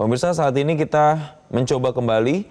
Pemirsa, saat ini kita mencoba kembali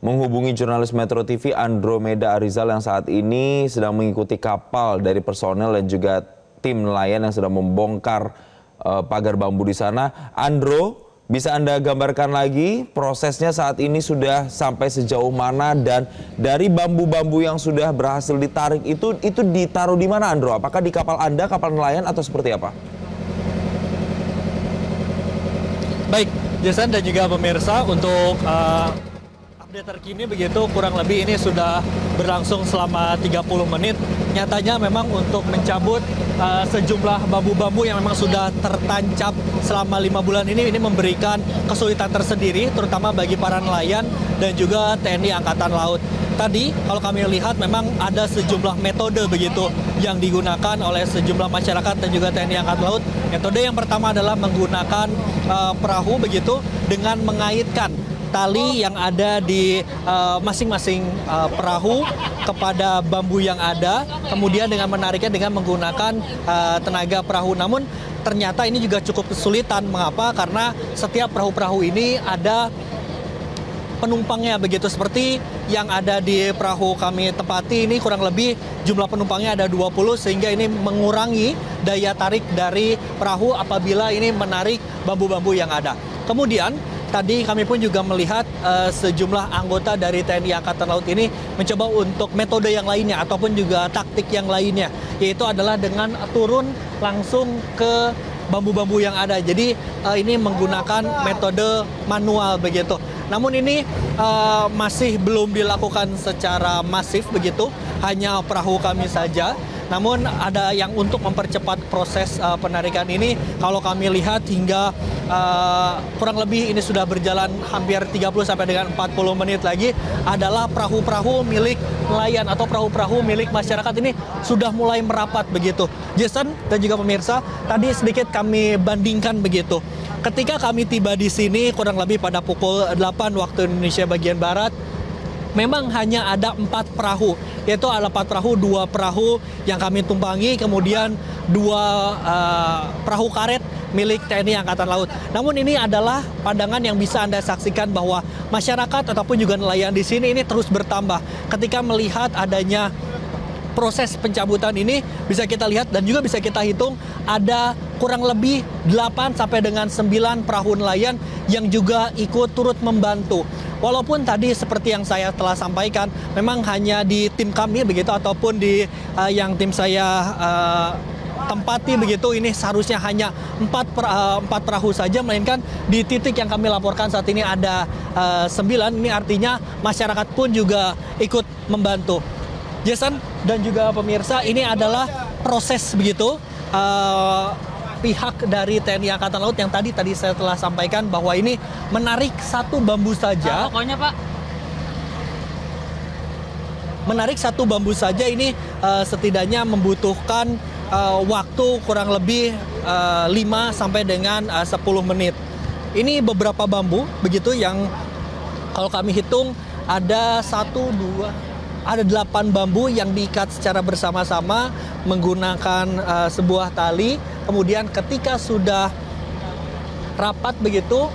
menghubungi jurnalis Metro TV Andromeda Arizal yang saat ini sedang mengikuti kapal dari personel dan juga tim nelayan yang sedang membongkar pagar bambu di sana. Andro, bisa Anda gambarkan lagi prosesnya saat ini sudah sampai sejauh mana, dan dari bambu-bambu yang sudah berhasil ditarik itu ditaruh di mana, Andro? Apakah di kapal Anda, kapal nelayan, atau seperti apa? Baik, Jason dan juga pemirsa, untuk update terkini begitu, kurang lebih ini sudah berlangsung selama 30 menit. Nyatanya memang untuk mencabut sejumlah bambu-bambu yang memang sudah tertancap selama 5 bulan ini memberikan kesulitan tersendiri, terutama bagi para nelayan dan juga TNI Angkatan Laut. Tadi kalau kami lihat memang ada sejumlah metode begitu yang digunakan oleh sejumlah masyarakat dan juga TNI Angkatan Laut. Metode yang pertama adalah menggunakan perahu begitu dengan mengaitkan tali yang ada di masing-masing perahu kepada bambu yang ada, kemudian dengan menariknya dengan menggunakan tenaga perahu. Namun ternyata ini juga cukup kesulitan. Mengapa? Karena setiap perahu-perahu ini ada penumpangnya begitu, seperti yang ada di perahu kami tempati ini kurang lebih jumlah penumpangnya ada 20, sehingga ini mengurangi daya tarik dari perahu apabila ini menarik bambu-bambu yang ada. Kemudian tadi kami pun juga melihat sejumlah anggota dari TNI Angkatan Laut ini mencoba untuk metode yang lainnya ataupun juga taktik yang lainnya, yaitu adalah dengan turun langsung ke bambu-bambu yang ada. Jadi ini menggunakan metode manual begitu. Namun ini masih belum dilakukan secara masif begitu, hanya perahu kami saja. Namun ada yang untuk mempercepat proses penarikan ini, kalau kami lihat hingga kurang lebih ini sudah berjalan hampir 30 sampai dengan 40 menit lagi, adalah perahu-perahu milik nelayan atau perahu-perahu milik masyarakat ini sudah mulai merapat begitu. Jason dan juga pemirsa, tadi sedikit kami bandingkan begitu. Ketika kami tiba di sini kurang lebih pada pukul 8 waktu Indonesia bagian Barat, memang hanya ada 4 perahu, yaitu ada 4 perahu, 2 perahu yang kami tumpangi, kemudian 2 perahu karet milik TNI Angkatan Laut. Namun ini adalah pandangan yang bisa Anda saksikan bahwa masyarakat ataupun juga nelayan di sini ini terus bertambah. Ketika melihat adanya proses pencabutan ini, bisa kita lihat dan juga bisa kita hitung ada kurang lebih 8 sampai dengan 9 perahu nelayan yang juga ikut turut membantu. Walaupun tadi seperti yang saya telah sampaikan, memang hanya di tim kami begitu ataupun di yang tim saya tempati begitu, ini seharusnya hanya 4 perahu saja, melainkan di titik yang kami laporkan saat ini ada 9. Ini artinya masyarakat pun juga ikut membantu. Jason dan juga pemirsa, ini adalah proses begitu pihak dari TNI Angkatan Laut yang tadi saya telah sampaikan bahwa ini menarik satu bambu saja. Pokoknya Pak. Menarik satu bambu saja ini setidaknya membutuhkan waktu kurang lebih 5 sampai dengan 10 menit. Ini beberapa bambu begitu yang kalau kami hitung ada 8 bambu yang diikat secara bersama-sama menggunakan sebuah tali. Kemudian ketika sudah rapat begitu,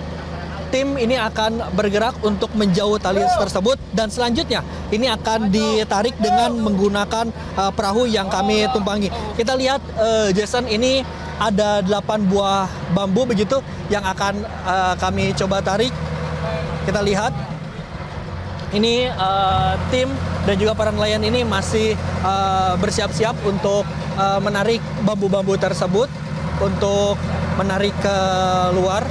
tim ini akan bergerak untuk menjauh tali tersebut, dan selanjutnya ini akan ditarik dengan menggunakan perahu yang kami tumpangi. Kita lihat Jason, ini ada 8 buah bambu begitu yang akan kami coba tarik. Kita lihat ini tim dan juga para nelayan ini masih bersiap-siap untuk menarik bambu-bambu tersebut, untuk menarik ke luar.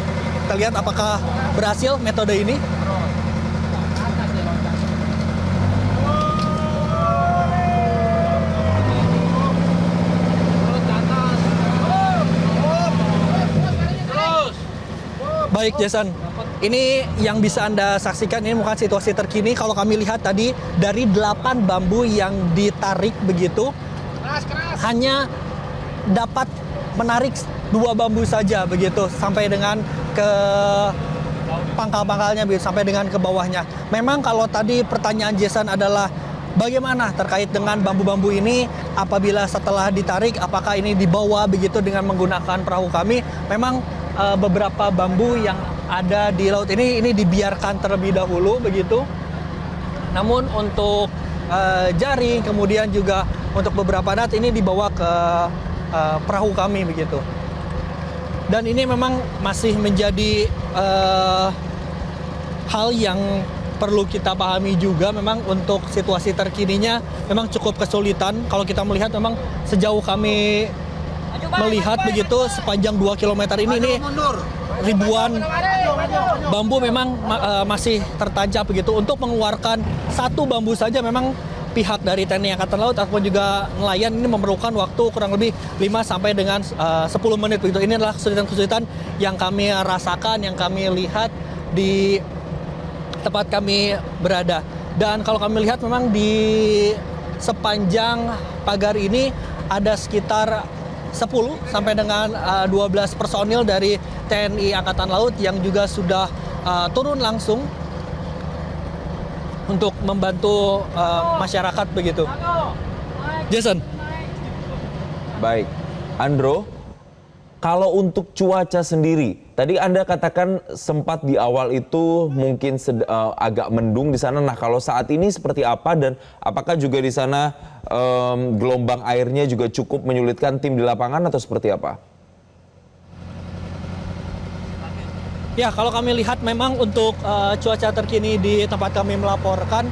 Kita lihat apakah berhasil metode ini. Baik Jason, ini yang bisa Anda saksikan, ini bukan situasi terkini. Kalau kami lihat tadi dari 8 bambu yang ditarik begitu, hanya dapat menarik 2 bambu saja begitu sampai dengan ke pangkal-pangkalnya, sampai dengan ke bawahnya. Memang kalau tadi pertanyaan Jason adalah bagaimana terkait dengan bambu-bambu ini apabila setelah ditarik, apakah ini dibawa begitu dengan menggunakan perahu kami? Memang beberapa bambu yang ada di laut ini dibiarkan terlebih dahulu begitu. Namun untuk jaring kemudian juga untuk beberapa alat ini dibawa ke perahu kami begitu. Dan ini memang masih menjadi hal yang perlu kita pahami juga, memang untuk situasi terkininya memang cukup kesulitan. Kalau kita melihat memang sejauh kami melihat begitu sepanjang 2 km ini ribuan bambu memang masih tertancap begitu. Untuk mengeluarkan satu bambu saja memang pihak dari TNI Angkatan Laut ataupun juga nelayan ini memerlukan waktu kurang lebih 5 sampai dengan 10 menit begitu. Ini adalah kesulitan-kesulitan yang kami rasakan, yang kami lihat di tempat kami berada. Dan kalau kami lihat memang di sepanjang pagar ini ada sekitar 10 sampai dengan 12 personil dari TNI Angkatan Laut yang juga sudah turun langsung untuk membantu masyarakat begitu. Jason. Baik, Andro, kalau untuk cuaca sendiri, tadi Anda katakan sempat di awal itu mungkin agak mendung di sana. Nah, kalau saat ini seperti apa dan apakah juga di sana gelombang airnya juga cukup menyulitkan tim di lapangan atau seperti apa? Ya, kalau kami lihat memang untuk cuaca terkini di tempat kami melaporkan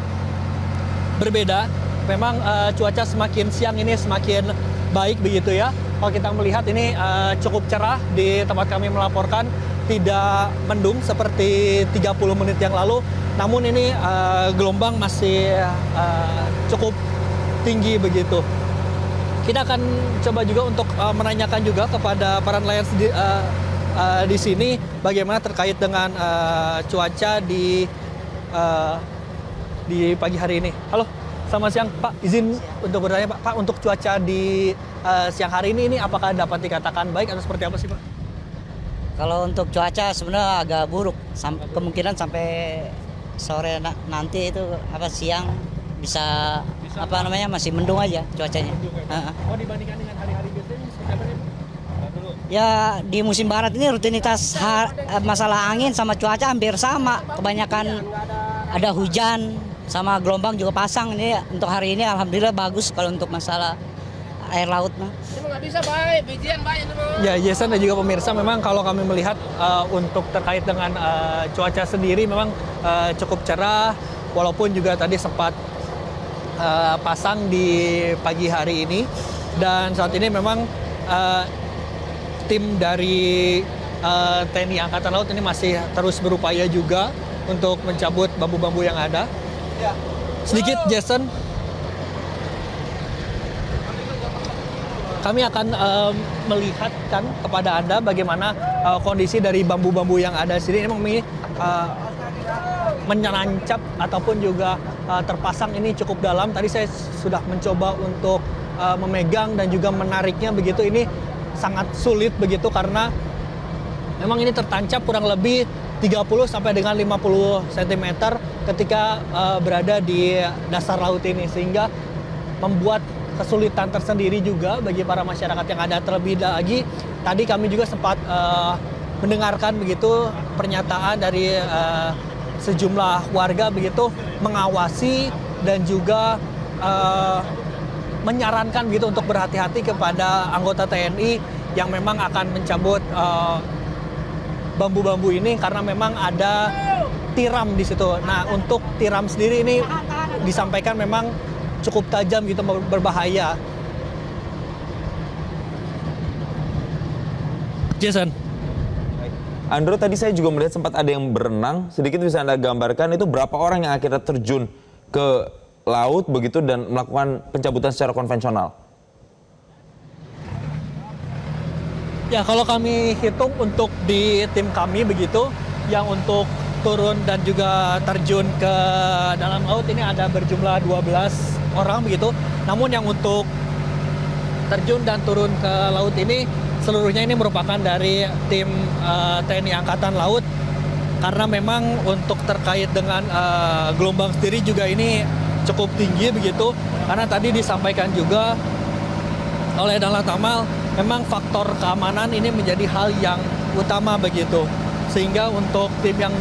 berbeda. Memang cuaca semakin siang ini semakin baik begitu ya. Kalau kita melihat ini cukup cerah di tempat kami melaporkan, tidak mendung seperti 30 menit yang lalu. Namun ini gelombang masih cukup tinggi begitu. Kita akan coba juga untuk menanyakan juga kepada para nelayan di sini bagaimana terkait dengan cuaca di pagi hari ini. Halo, selamat siang Pak. Izin untuk bertanya Pak, untuk cuaca di siang hari ini apakah dapat dikatakan baik atau seperti apa sih Pak? Kalau untuk cuaca sebenarnya agak buruk, kemungkinan sampai sore nanti itu siang bisa masih mendung aja cuacanya. Oh, dibandingkan dengan hari-hari biasanya seperti apa nih Pak? Ya di musim barat ini rutinitas masalah angin sama cuaca hampir sama. Kebanyakan ada hujan sama gelombang juga pasang. Ini untuk hari ini alhamdulillah bagus kalau untuk masalah air laut. Ya, Jason dan juga pemirsa, memang kalau kami melihat untuk terkait dengan cuaca sendiri memang cukup cerah, walaupun juga tadi sempat pasang di pagi hari ini. Dan saat ini memang tim dari TNI Angkatan Laut ini masih terus berupaya juga untuk mencabut bambu-bambu yang ada. Sedikit, Jason, kami akan melihatkan kepada Anda bagaimana kondisi dari bambu-bambu yang ada di sini. Memang ini menyerancap ataupun juga terpasang ini cukup dalam. Tadi saya sudah mencoba untuk memegang dan juga menariknya begitu. Ini sangat sulit begitu karena memang ini tertancap kurang lebih 30 sampai dengan 50 cm ketika berada di dasar laut ini, sehingga membuat kesulitan tersendiri juga bagi para masyarakat yang ada. Terlebih lagi tadi kami juga sempat mendengarkan begitu pernyataan dari sejumlah warga begitu mengawasi dan juga menyarankan gitu untuk berhati-hati kepada anggota TNI yang memang akan mencabut bambu-bambu ini karena memang ada tiram di situ. Nah, untuk tiram sendiri ini disampaikan memang cukup tajam gitu, berbahaya. Jason. Andro, tadi saya juga melihat sempat ada yang berenang. Sedikit bisa Anda gambarkan itu berapa orang yang akhirnya terjun ke laut begitu dan melakukan pencabutan secara konvensional? Ya, kalau kami hitung untuk di tim kami begitu, yang untuk turun dan juga terjun ke dalam laut ini ada berjumlah 12 orang begitu. Namun yang untuk terjun dan turun ke laut ini seluruhnya ini merupakan dari tim TNI Angkatan Laut, karena memang untuk terkait dengan gelombang sendiri juga ini cukup tinggi begitu, karena tadi disampaikan juga oleh Danlanut Amal memang faktor keamanan ini menjadi hal yang utama begitu. sehingga untuk tim yang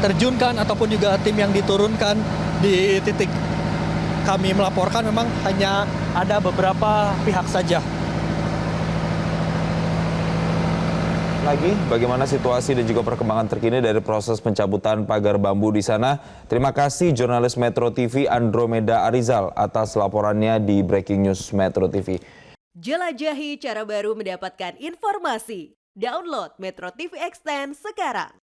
diterjunkan ataupun juga tim yang diturunkan di titik kami melaporkan memang hanya ada beberapa pihak saja. Lagi, bagaimana situasi dan juga perkembangan terkini dari proses pencabutan pagar bambu di sana? Terima kasih jurnalis Metro TV Andromeda Arizal atas laporannya di Breaking News Metro TV. Jelajahi cara baru mendapatkan informasi. Download Metro TV Extend sekarang.